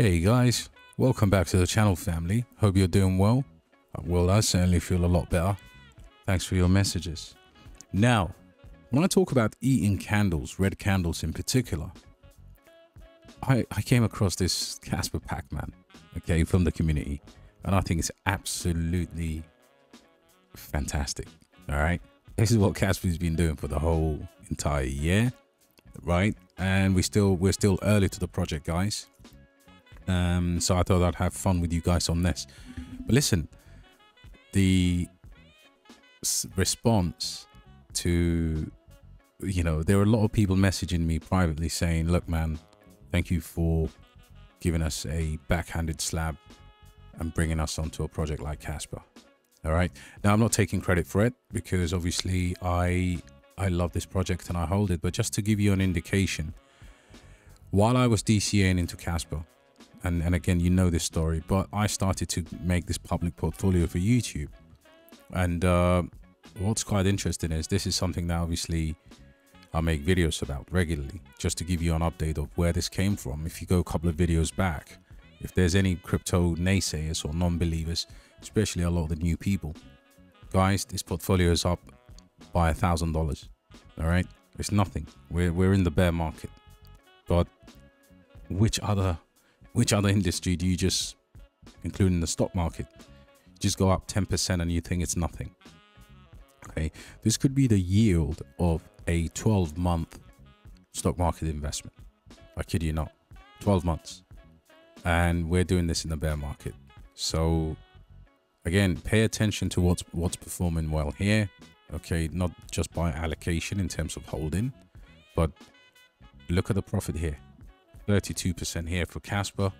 Hey guys, welcome back to the channel, family. Hope you're doing well. Well, I certainly feel a lot better. Thanks for your messages. Now, when I talk about eating candles, red candles in particular, I came across this Kaspa Pacman, okay, from the community, and I think it's absolutely fantastic. All right, this is what Kaspa's been doing for the whole entire year, right? And we're still early to the project, guys. So I thought I'd have fun with you guys on this. But listen, the response to, there are a lot of people messaging me privately saying, look, man, thank you for giving us a backhanded slab and bringing us onto a project like Kaspa. All right. Now, I'm not taking credit for it because obviously I love this project and I hold it. But just to give you an indication, while I was DCAing into Kaspa, and again, you know this story, but I started to make this public portfolio for YouTube. And what's quite interesting is this is something that obviously I make videos about regularly, just to give you an update of where this came from. If you go a couple of videos back, if there's any crypto naysayers or non-believers, especially a lot of the new people, guys, this portfolio is up by $1,000. All right, it's nothing. We're in the bear market, but which other industry do you just, including the stock market, just go up 10% and you think it's nothing? Okay, this could be the yield of a 12-month stock market investment. I kid you not, 12 months. And we're doing this in the bear market. So again, pay attention to what's performing well here. Okay, not just by allocation in terms of holding, but look at the profit here. 32% here for Kaspa.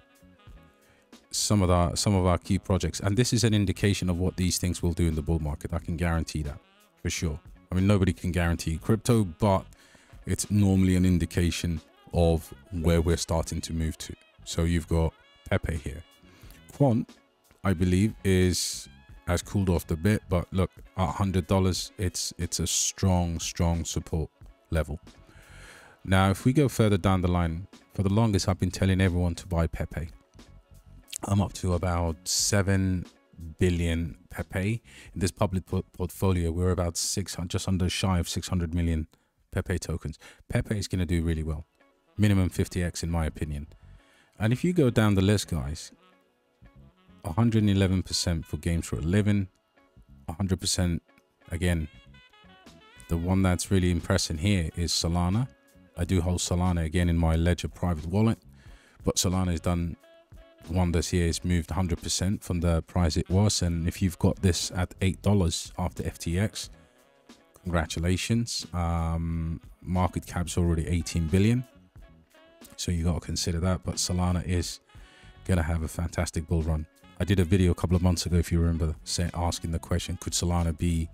Some of our key projects, and this is an indication of what these things will do in the bull market. I can guarantee that for sure. I mean, nobody can guarantee crypto, but it's normally an indication of where we're starting to move to. So you've got Pepe here. Quant, I believe, has cooled off a bit, but look, at $100, it's a strong support level. Now, if we go further down the line, for the longest, I've been telling everyone to buy Pepe. I'm up to about 7 billion Pepe. In this public portfolio, we're about just under shy of 600 million Pepe tokens. Pepe is going to do really well. Minimum 50x in my opinion. And if you go down the list, guys, 111% for games for a living, 100% again. The one that's really impressing here is Solana. I do hold Solana again in my Ledger private wallet, but Solana has done wonders here. It's moved 100% from the price it was. And if you've got this at $8 after FTX, congratulations. Market cap's already 18 billion. So you got to consider that. But Solana is going to have a fantastic bull run. I did a video a couple of months ago, if you remember, asking the question, could Solana be,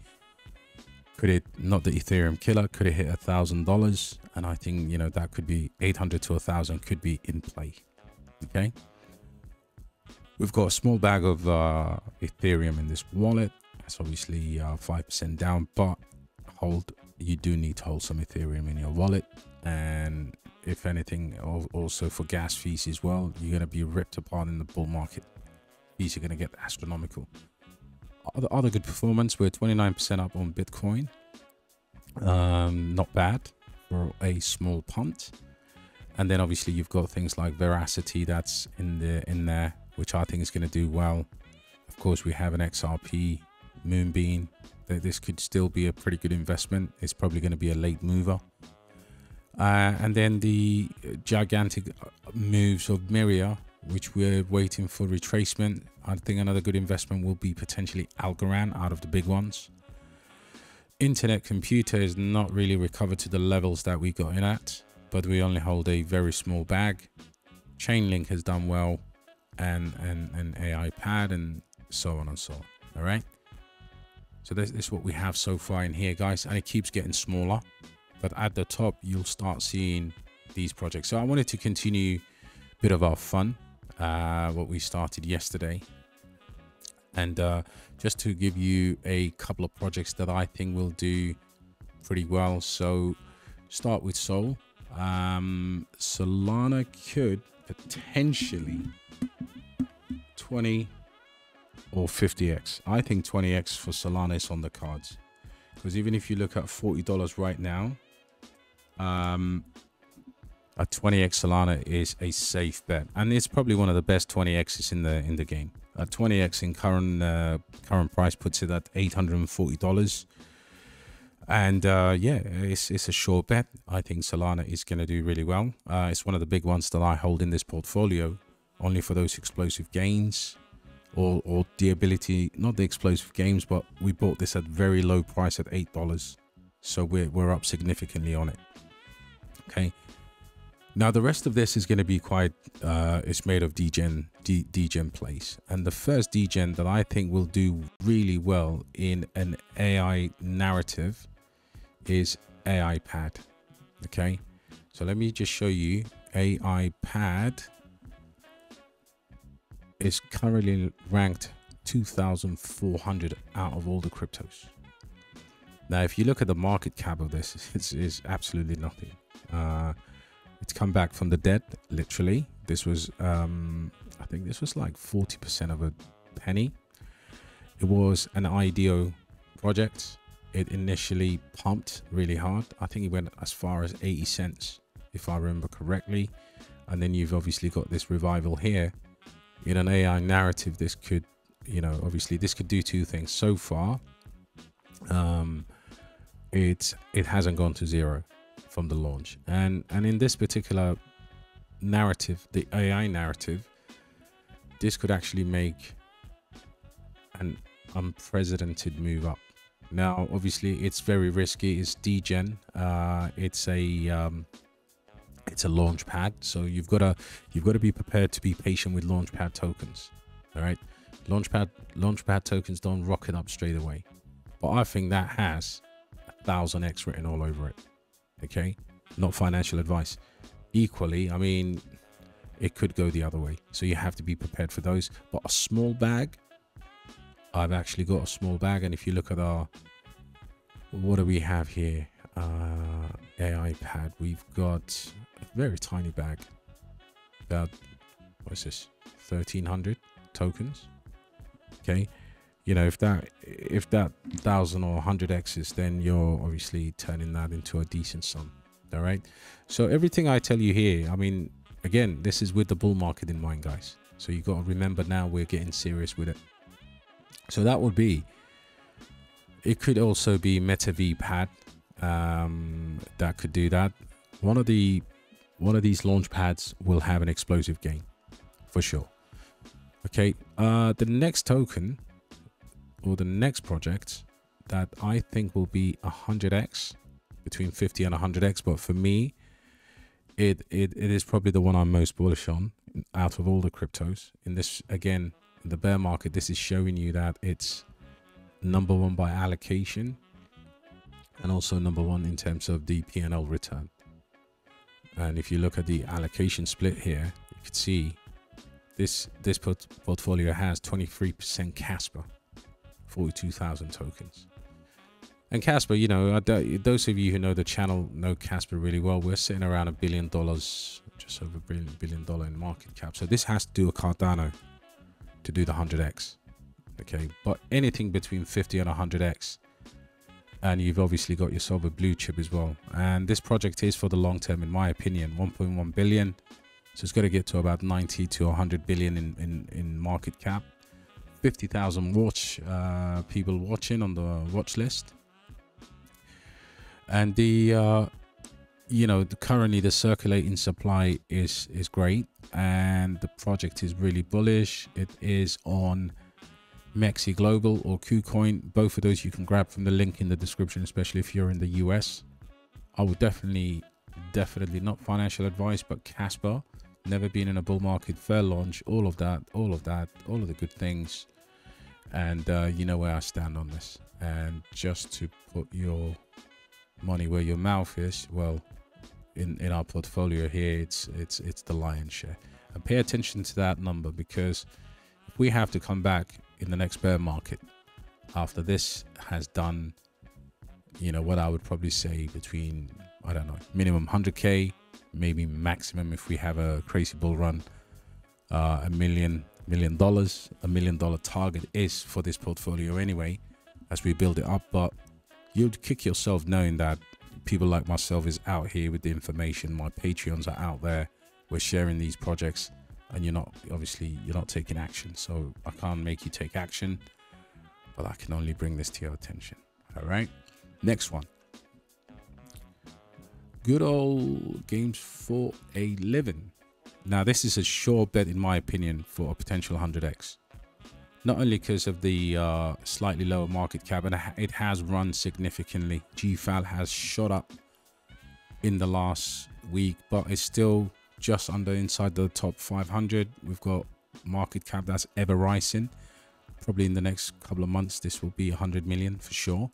could it, not the Ethereum killer, could it hit $1,000? And I think, that could be 800 to 1,000 could be in play. Okay. We've got a small bag of Ethereum in this wallet. That's obviously 5% down, but you do need to hold some Ethereum in your wallet. And if anything, also for gas fees as well, you're going to be ripped apart in the bull market. Fees are going to get astronomical. Other good performance, we're 29% up on Bitcoin. Not bad for a small punt. And then obviously you've got things like Veracity that's in there, which I think is going to do well. Of course, we have an XRP, Moonbeam. This could still be a pretty good investment. It's probably going to be a late mover. And then the gigantic moves of Myria, which we're waiting for retracement. I think another good investment will be potentially Algorand out of the big ones. Internet Computer is not really recovered to the levels that we got in at, but we only hold a very small bag. Chainlink has done well, and AI Pad, and so on and so on. All right. So this is what we have so far in here, guys, and it keeps getting smaller. But at the top, you'll start seeing these projects. So I wanted to continue a bit of our fun, what we started yesterday. And just to give you a couple of projects that I think will do pretty well. So start with Sol. Solana could potentially 20 or 50x. I think 20x for Solana is on the cards, because even if you look at $40 right now, a 20x Solana is a safe bet, and it's probably one of the best 20x's in the game. 20x in current price puts it at $840, and yeah, it's a sure bet. I think Solana is going to do really well. It's one of the big ones that I hold in this portfolio, only for those explosive gains, or the ability, not the explosive gains, but we bought this at very low price at $8, so we're up significantly on it. Okay, now the rest of this is going to be quite it's made of degen plays, and the first degen that I think will do really well in an AI narrative is AI pad. Okay, so let me just show you. AI pad is currently ranked 2,400 out of all the cryptos. Now if you look at the market cap of this, it's absolutely nothing. It's come back from the dead, literally. This was I think this was like 40% of a penny. It was an IDO project. It initially pumped really hard. I think it went as far as 80 cents, if I remember correctly. And then you've obviously got this revival here. In an AI narrative, this could, you know, obviously this could do two things. So far, it hasn't gone to zero from the launch, and in this particular narrative, the AI narrative, this could actually make an unprecedented move up. Now obviously it's very risky. It's degen, it's a launch pad, so you've got to be prepared to be patient with launch pad tokens. All right, launch pad tokens don't rocket up straight away, but I think that has 1000x written all over it. Okay, not financial advice. Equally, I mean, it could go the other way, so you have to be prepared for those. But a small bag, I've actually got a small bag, and if you look at our, what do we have here, AI pad, we've got a very tiny bag, about, what's this, 1300 tokens. Okay, you know, if that 1000 or 100x's, then you're obviously turning that into a decent sum. All right, so everything I tell you here, I mean, again, this is with the bull market in mind, guys, so you got to remember now we're getting serious with it. So that would be, it could also be MetaV pad, that could do that. One of these launch pads will have an explosive gain for sure. Okay, the next token, or the next project that I think will be 100x, between 50 and 100x, but for me, it is probably the one I'm most bullish on out of all the cryptos. In this, again, in the bear market, this is showing you that it's number one by allocation, and also number one in terms of the P&L return. And if you look at the allocation split here, you can see this portfolio has 23% Kaspa, 42,000 tokens. And Kaspa, you know, those of you who know the channel know Kaspa really well. We're sitting around $1 billion, just over $1 billion in market cap. So this has to do a Cardano to do the 100x. Okay, but anything between 50 and 100x, and you've obviously got yourself a blue chip as well. And this project is for the long term, in my opinion. 1.1 billion, so it's got to get to about 90 to 100 billion in market cap. 50,000 people watching on the watch list. And the you know, currently the circulating supply is great, and the project is really bullish. It is on MEXC Global or KuCoin. Both of those you can grab from the link in the description, especially if you're in the US. I would definitely, not financial advice, but Kaspa, never been in a bull market, fair launch, all of the good things. And you know where I stand on this. And just to put your money where your mouth is, well, in our portfolio here, it's the lion's share. And pay attention to that number, because if we have to come back in the next bear market after this has done, you know, what I would probably say between, I don't know, minimum 100k maybe maximum if we have a crazy bull run, $1 million. $1 million target is for this portfolio anyway, as we build it up. But you'd kick yourself knowing that people like myself is out here with the information. My Patreons are out there. We're sharing these projects, and you're not taking action. So I can't make you take action, but I can only bring this to your attention. All right, next one. Good old games for a living. Now, this is a sure bet, in my opinion, for a potential 100x. Not only because of the slightly lower market cap, and it has run significantly. GFAL has shot up in the last week, but it's still just inside the top 500. We've got market cap that's ever rising. Probably in the next couple of months, this will be 100 million for sure.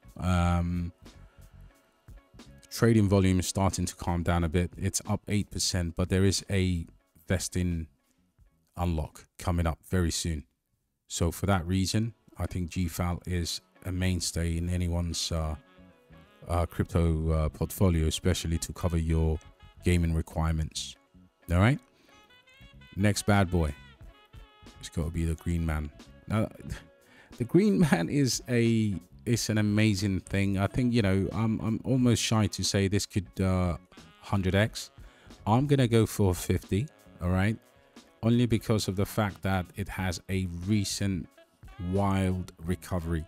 Trading volume is starting to calm down a bit. It's up 8%, but there is a vesting unlock coming up very soon. So for that reason, I think GFAL is a mainstay in anyone's crypto portfolio, especially to cover your gaming requirements. All right, next bad boy, it's got to be the green man. Now, the green man is an amazing thing. I think, you know, I'm almost shy to say this could 100x. I'm gonna go for 50. All right, only because of the fact that it has a recent wild recovery.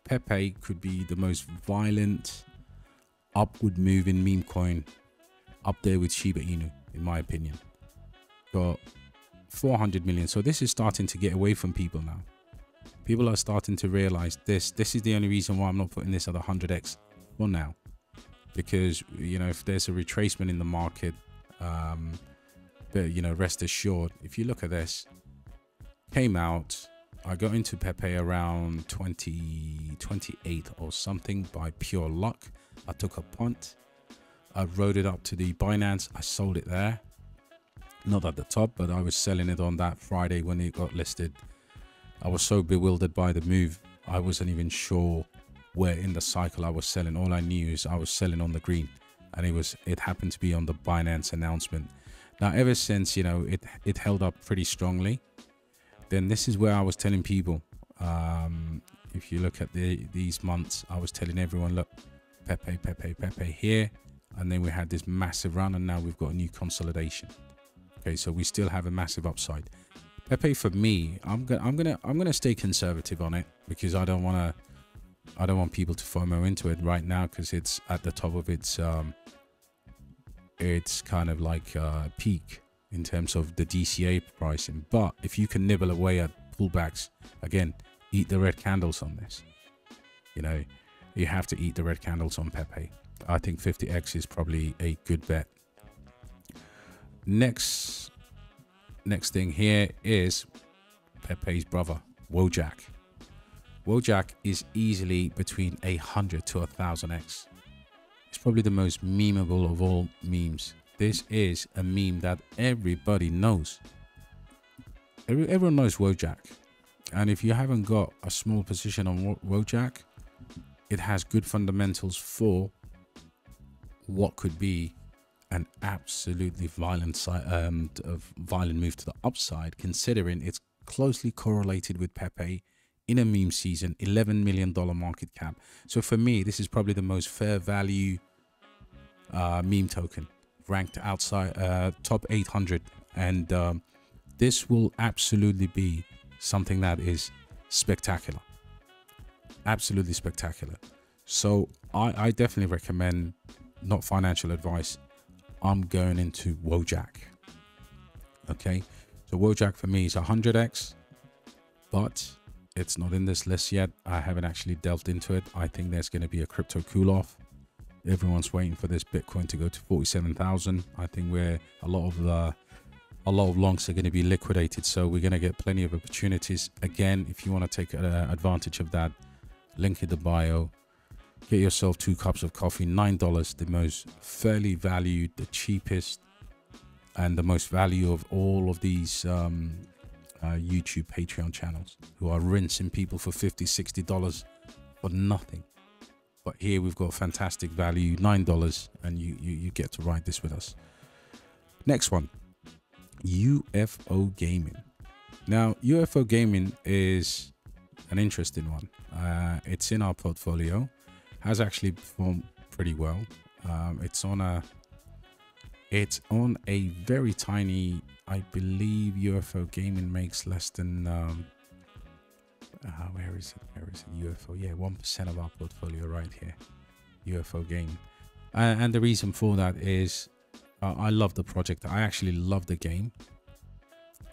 Pepe could be the most violent upward move in meme coin, up there with Shiba Inu, in my opinion. Got 400 million. So this is starting to get away from people now. People are starting to realize this is the only reason why I'm not putting this at 100x for now, because, you know, if there's a retracement in the market, but, you know, rest assured, if you look at this, came out, I got into Pepe around 2028 or something by pure luck. I took a punt. I rode it up to the Binance. I sold it there, not at the top, but I was selling it on that Friday when it got listed. I was so bewildered by the move, I wasn't even sure where in the cycle I was selling. All I knew is I was selling on the green, and it happened to be on the Binance announcement. Now, ever since, you know, it held up pretty strongly. Then this is where I was telling people, if you look at these months, I was telling everyone, look, Pepe here, and then we had this massive run, and now we've got a new consolidation. Okay, so we still have a massive upside. Pepe, for me, I'm gonna stay conservative on it, because I don't want people to FOMO into it right now, because it's at the top of it's kind of like peak in terms of the DCA pricing. But if you can nibble away at pullbacks, again, eat the red candles on this. You know, you have to eat the red candles on Pepe. I think 50x is probably a good bet. Next thing here is Pepe's brother, Wojak. Wojak is easily between 100 to 1000x. It's probably the most memeable of all memes. This is a meme that everybody knows. Everyone knows Wojak. And if you haven't got a small position on Wojak, it has good fundamentals for what could be an absolutely violent move to the upside, considering it's closely correlated with Pepe in a meme season, $11 million market cap. So for me, this is probably the most fair value meme token, ranked outside top 800, and this will absolutely be something that is spectacular, absolutely spectacular. So I definitely recommend, not financial advice, I'm going into Wojak. Okay, so Wojak for me is 100x, but it's not in this list yet. I haven't actually delved into it. I think there's going to be a crypto cool off. Everyone's waiting for this Bitcoin to go to 47,000. I think a lot of longs are going to be liquidated, so we're going to get plenty of opportunities. Again, if you want to take advantage of that, link in the bio. Get yourself 2 cups of coffee, $9, the most fairly valued, the cheapest, and the most value of all of these YouTube Patreon channels who are rinsing people for $50, $60 for nothing. But here we've got fantastic value, $9, and you get to ride this with us. Next one, UFO gaming. Now, UFO gaming is an interesting one. It's in our portfolio, has actually performed pretty well. It's on a very tiny, I believe UFO gaming makes less than where is it UFO, yeah, 1% of our portfolio right here, UFO gaming. And the reason for that is I love the project. I actually love the game,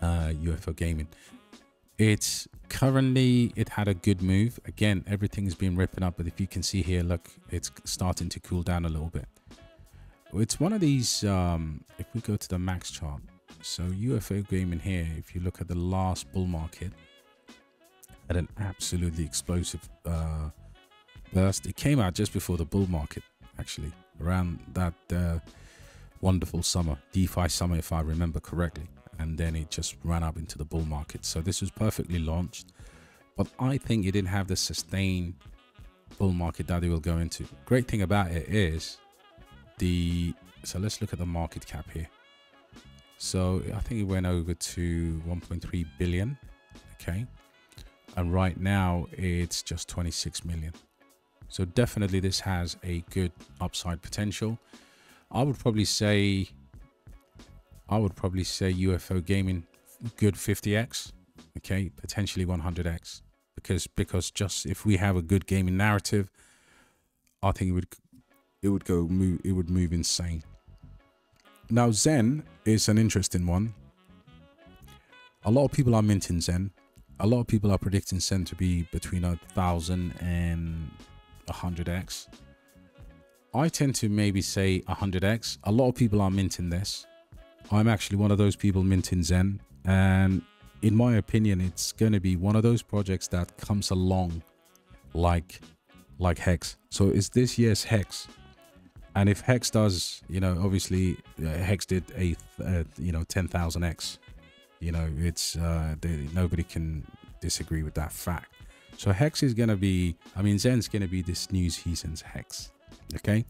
UFO gaming. It's currently, it had a good move. Again, everything's been ripping up, but if you can see here, look, it's starting to cool down a little bit. It's one of these, if we go to the max chart, so UFO gaming here, if you look at the last bull market, had an absolutely explosive burst. It came out just before the bull market, actually, around that wonderful summer, DeFi summer, if I remember correctly. And then it just ran up into the bull market. So this was perfectly launched, but I think it didn't have the sustained bull market that it will go into. Great thing about it is so let's look at the market cap here. So I think it went over to 1.3 billion. Okay. And right now it's just 26 million. So definitely this has a good upside potential. I would probably say UFO gaming, good 50x, okay, potentially 100x, because just if we have a good gaming narrative, I think it would move insane. Now Zen is an interesting one. A lot of people are minting Zen. A lot of people are predicting Zen to be between 1,000 and 100x. I tend to maybe say 100x. A lot of people are minting this. I'm actually one of those people minting Zen, and in my opinion, it's going to be one of those projects that comes along like Hex. So it's this year's Hex, and if Hex does, you know, obviously Hex did a 10,000x. You know, it's nobody can disagree with that fact. So Hex is going to be, I mean, Zen's going to be this new season's Hex. Okay,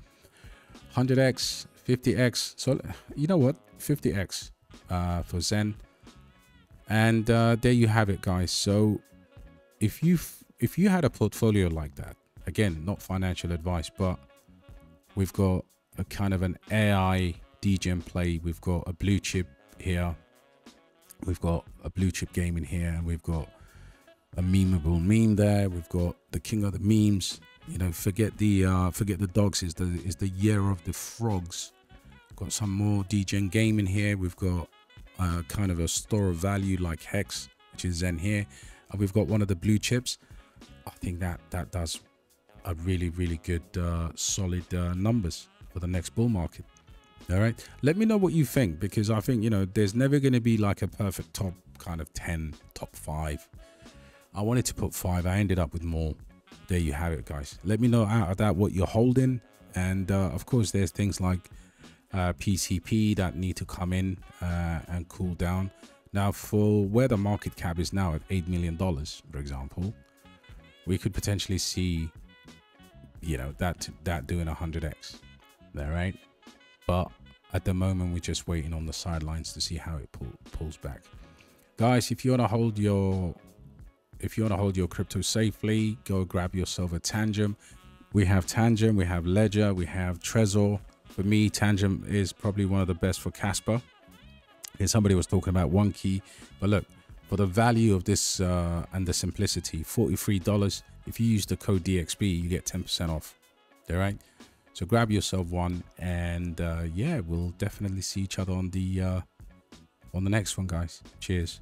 100x, 50x. So you know what, 50x for Zen. And there you have it, guys. So if you had a portfolio like that, again, not financial advice, but we've got a kind of an AI degen play. We've got a blue chip here. We've got a blue chip game in here, and we've got a memeable meme there. We've got the king of the memes. You know, forget the dogs, is the year of the frogs. Got some more degen game in here. We've got kind of a store of value like Hex, which is Zen here, and we've got one of the blue chips. I think that does a really good solid numbers for the next bull market. All right, let me know what you think, because I think, you know, there's never going to be like a perfect top kind of 10, top 5. I wanted to put 5. I ended up with more. There you have it, guys. Let me know out of that what you're holding, and of course there's things like PCP that need to come in and cool down. Now, for where the market cap is now at $8 million, for example, we could potentially see, you know, that doing 100x. All right, but at the moment we're just waiting on the sidelines to see how it pulls back. Guys, if you want to hold your crypto safely, go grab yourself a Tangent. We have Tangent, we have Ledger, we have Trezor. For me, Tangent is probably one of the best for Kaspa. And somebody was talking about one key, but look, for the value of this and the simplicity, $43. If you use the code DXB, you get 10% off. All right, so grab yourself one, and yeah, we'll definitely see each other on the next one, guys. Cheers.